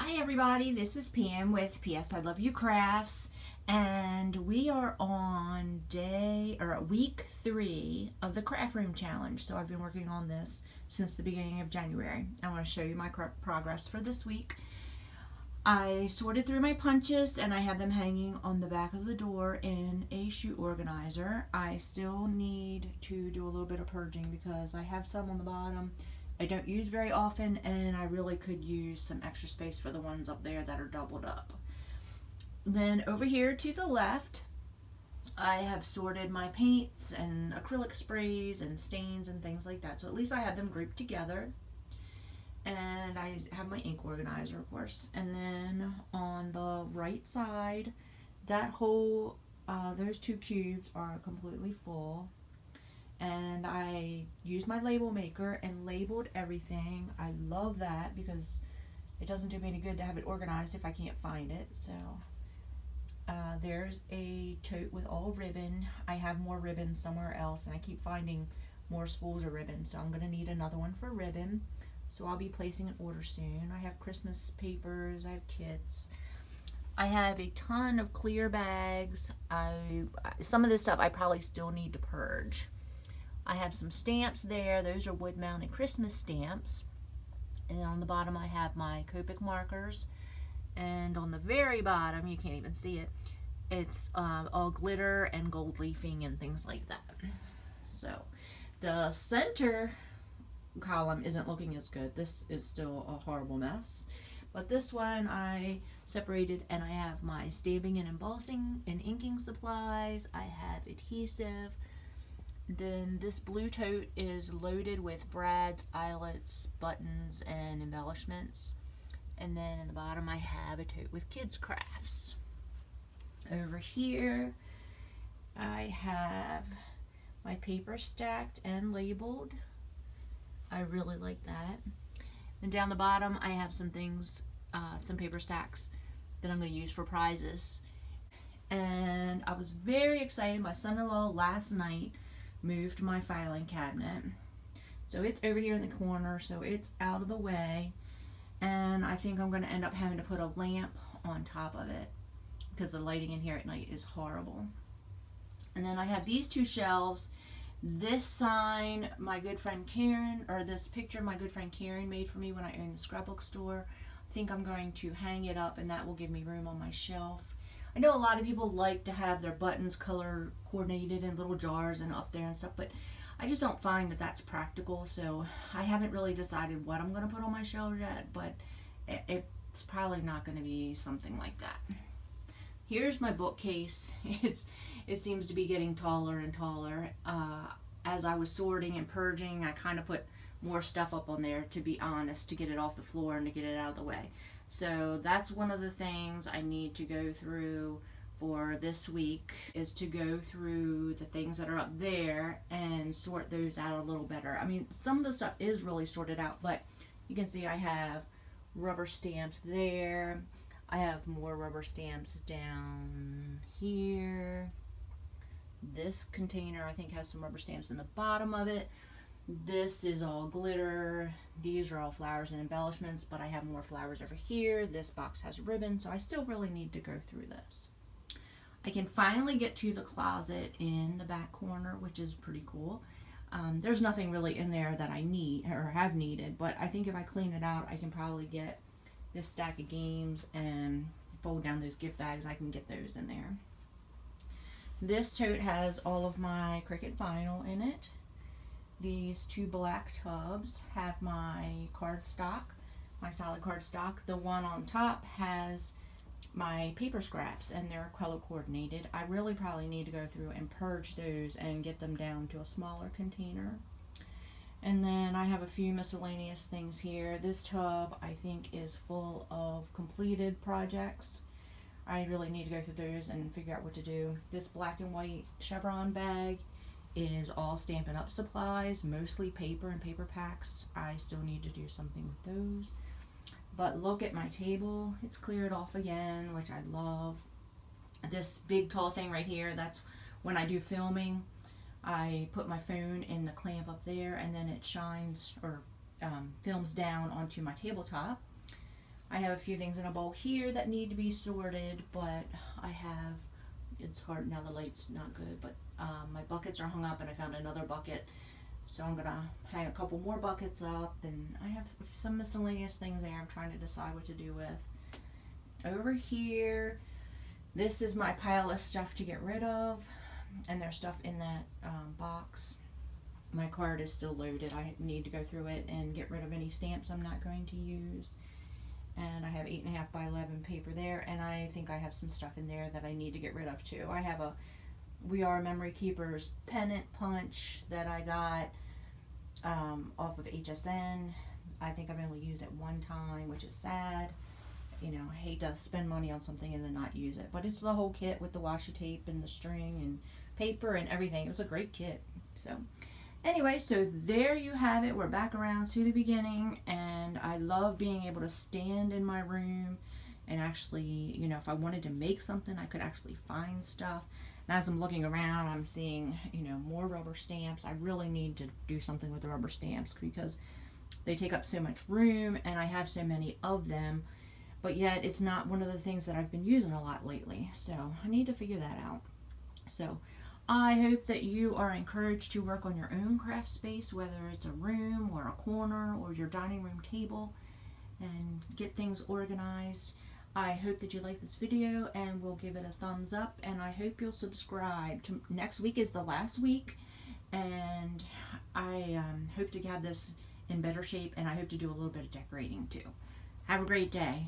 Hi everybody, this is Pam with PS I Love You Crafts, and we are on week 3 of the Craft Room Challenge. So I've been working on this since the beginning of January. I want to show you my progress for this week. I sorted through my punches and I have them hanging on the back of the door in a shoe organizer. I still need to do a little bit of purging because I have some on the bottom I don't use very often, and I really could use some extra space for the ones up there that are doubled up. Then over here to the left, I have sorted my paints and acrylic sprays and stains and things like that. So at least I have them grouped together. And I have my ink organizer, of course. And then on the right side, that whole, those two cubes are completely full. And I used my label maker and labeled everything. I love that because it doesn't do me any good to have it organized if I can't find it. So there's a tote with all ribbon. I have more ribbon somewhere else and I keep finding more spools of ribbon, so I'm going to need another one for ribbon. So I'll be placing an order soon. I have Christmas papers, I have kits. I have a ton of clear bags. Some of this stuff I probably still need to purge. I have some stamps there. Those are wood-mounted Christmas stamps. And on the bottom I have my Copic markers. And on the very bottom, you can't even see it, it's all glitter and gold leafing and things like that. So the center column isn't looking as good. This is still a horrible mess. But this one I separated, and I have my stamping and embossing and inking supplies. I have adhesive. Then this blue tote is loaded with brads, eyelets, buttons, and embellishments. And then in the bottom I have a tote with kids crafts. Over here I have my paper stacked and labeled. I really like that. And down the bottom I have some things, some paper stacks that I'm going to use for prizes. And I was very excited. My son-in-law last night moved my filing cabinet, so it's over here in the corner, so it's out of the way, and I think I'm going to end up having to put a lamp on top of it because the lighting in here at night is horrible. And then I have these two shelves. This sign my good friend Karen, or this picture my good friend Karen made for me when I owned the scrapbook store. I think I'm going to hang it up, and that will give me room on my shelf. I know a lot of people like to have their buttons color coordinated in little jars and up there and stuff, but I just don't find that that's practical, so I haven't really decided what I'm going to put on my shelf yet, but it's probably not going to be something like that. Here's my bookcase. It seems to be getting taller and taller. As I was sorting and purging, I kind of put more stuff up on there, to be honest, to get it off the floor and to get it out of the way. So that's one of the things I need to go through for this week, is to go through the things that are up there and sort those out a little better. I mean, some of the stuff is really sorted out, but you can see I have rubber stamps there. I have more rubber stamps down here. This container I think has some rubber stamps in the bottom of it. This is all glitter. These are all flowers and embellishments, but I have more flowers over here. This box has ribbon, so I still really need to go through this. I can finally get to the closet in the back corner, which is pretty cool. There's nothing really in there that I need or have needed, but I think if I clean it out, I can probably get this stack of games and fold down those gift bags. I can get those in there. This tote has all of my Cricut vinyl in it. These two black tubs have my cardstock, my solid cardstock. The one on top has my paper scraps, and they're color coordinated. I really probably need to go through and purge those and get them down to a smaller container. And then I have a few miscellaneous things here. This tub I think is full of completed projects. I really need to go through those and figure out what to do. This black and white chevron bag is all Stampin' Up! Supplies, mostly paper and paper packs. I still need to do something with those. But look at my table. It's cleared off again, which I love. This big tall thing right here, that's when I do filming. I put my phone in the clamp up there, and then it shines or films down onto my tabletop. I have a few things in a bowl here that need to be sorted, but it's hard now, the light's not good, but my buckets are hung up and I found another bucket. So I'm gonna hang a couple more buckets up, and I have some miscellaneous things there I'm trying to decide what to do with. Over here, this is my pile of stuff to get rid of, and there's stuff in that box. My card is still loaded. I need to go through it and get rid of any stamps I'm not going to use. And I have 8.5 by 11 paper there, and I think I have some stuff in there that I need to get rid of too. I have a We Are Memory Keepers pennant punch that I got off of HSN. I think I've only used it one time, which is sad. You know, I hate to spend money on something and then not use it. But it's the whole kit with the washi tape and the string and paper and everything. It was a great kit. So anyway, so there you have it. We're back around to the beginning, and I love being able to stand in my room and actually, you know, if I wanted to make something, I could actually find stuff. And as I'm looking around, I'm seeing, you know, more rubber stamps. I really need to do something with the rubber stamps because they take up so much room and I have so many of them, but yet it's not one of the things that I've been using a lot lately. So I need to figure that out. So I hope that you are encouraged to work on your own craft space, whether it's a room or a corner or your dining room table, and get things organized. I hope that you like this video and will give it a thumbs up, and I hope you'll subscribe. Next week is the last week, and I hope to have this in better shape, and I hope to do a little bit of decorating too. Have a great day.